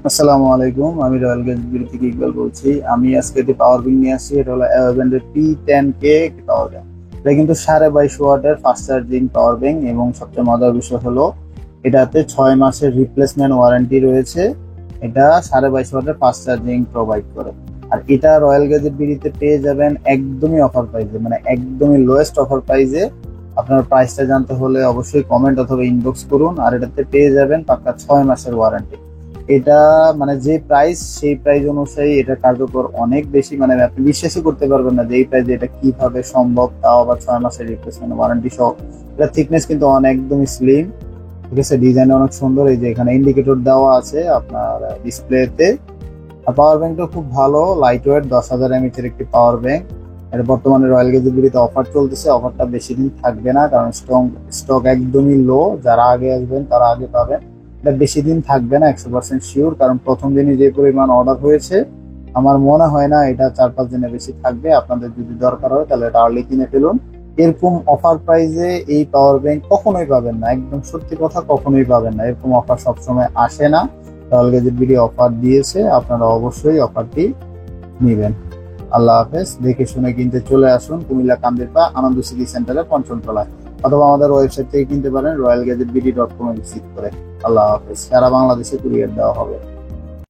আসসালামু আলাইকুম, আমি রয়্যাল গ্যাজেট থেকে ইকবাল বলছি। আমি আজকে একটি পাওয়ার ব্যাংক নিয়ে আসছি। এটা হলো অ্যাভেন্ডের P10K একটি পাওয়ার ব্যাংক। এটা কিন্তু 22.5 ওয়াটের ফাস্ট চার্জিং পাওয়ার ব্যাংক এবং সবচেয়ে মজার বিষয় হলো এটাতে 6 মাসের রিপ্লেসমেন্ট ওয়ারেন্টি রয়েছে। এটা 22.5 ওয়াটের ফাস্ট চার্জিং প্রোভাইড করে। আর এটা রয়্যাল গ্যাজেট বিডিতে পেয়ে যাবেন একদমই অফার প্রাইসে, মানে একদমই লোয়েস্ট অফার প্রাইসে। আপনার প্রাইসটা জানতে হলে অবশ্যই কমেন্ট অথবা ইনবক্স করুন। আর এটাতে পেয়ে যাবেন পাক্কা 6 মাসের ওয়ারেন্টি। এটা মানে যে প্রাইস সেই প্রাইস অনুযায়ী এটা কার্যকর অনেক বেশি, মানে আপনি বিশ্বাসই করতে পারবেন না যে এই প্রাইসে এটা কিভাবে সম্ভব, তাও আবার 6 মাসের রিপ্লেসমেন্ট ওয়ারেন্টি সহ। এটা থিকনেস কিন্তু একদমই স্লিম, ঠিক আছে। ডিজাইন অনেক সুন্দর, এই যে এখানে ইন্ডিকেটর দেওয়া আছে আপনার ডিসপ্লেতে। আর পাওয়ার ব্যাংকটা খুব ভালো, লাইট ওয়েট, 10,000 mAh এর একটি পাওয়ার ব্যাংক। এটা বর্তমানে রয়্যাল গ্যাজেট অফার চলতেছে। অফারটা বেশি দিন থাকবে না, কারণ স্টক একদমই লো। যারা আগে আসবেন তারা আগে পাবেন। এটা বেশি দিন থাকবে না 100% শিওর, কারণ প্রথম দিনই যে পরিমাণ অর্ডার হয়েছে আমার মনে হয় না এটা 4-5 দিনের বেশি থাকবে। আপনাদের যদি দরকার হয় তাহলে এটা আর্লি কিনে ফেলুন। এরকম অফার প্রাইসে এই পাওয়ার ব্যাংক কখনোই পাবেন না, একদম সত্যি কথা, কখনোই পাবেন না। এরকম অফার সবসময় আসে না। রয়্যাল গ্যাজেট অফার দিয়েছে, আপনারা অবশ্যই অফারটি নেবেন। আল্লাহ হাফেজ। দেখে শুনে কিনতে চলে আসুন কুমিল্লা কান্দিরপা আনন্দ সিটি সেন্টারে, পঞ্চম তলায়, অথবা আমাদের ওয়েবসাইট থেকে কিনতে পারেন royalgadgetbd.com এ ভিজিট করে। আল্লাহ হাফেজ। সারা বাংলাদেশে কুরিয়ার দেওয়া হবে।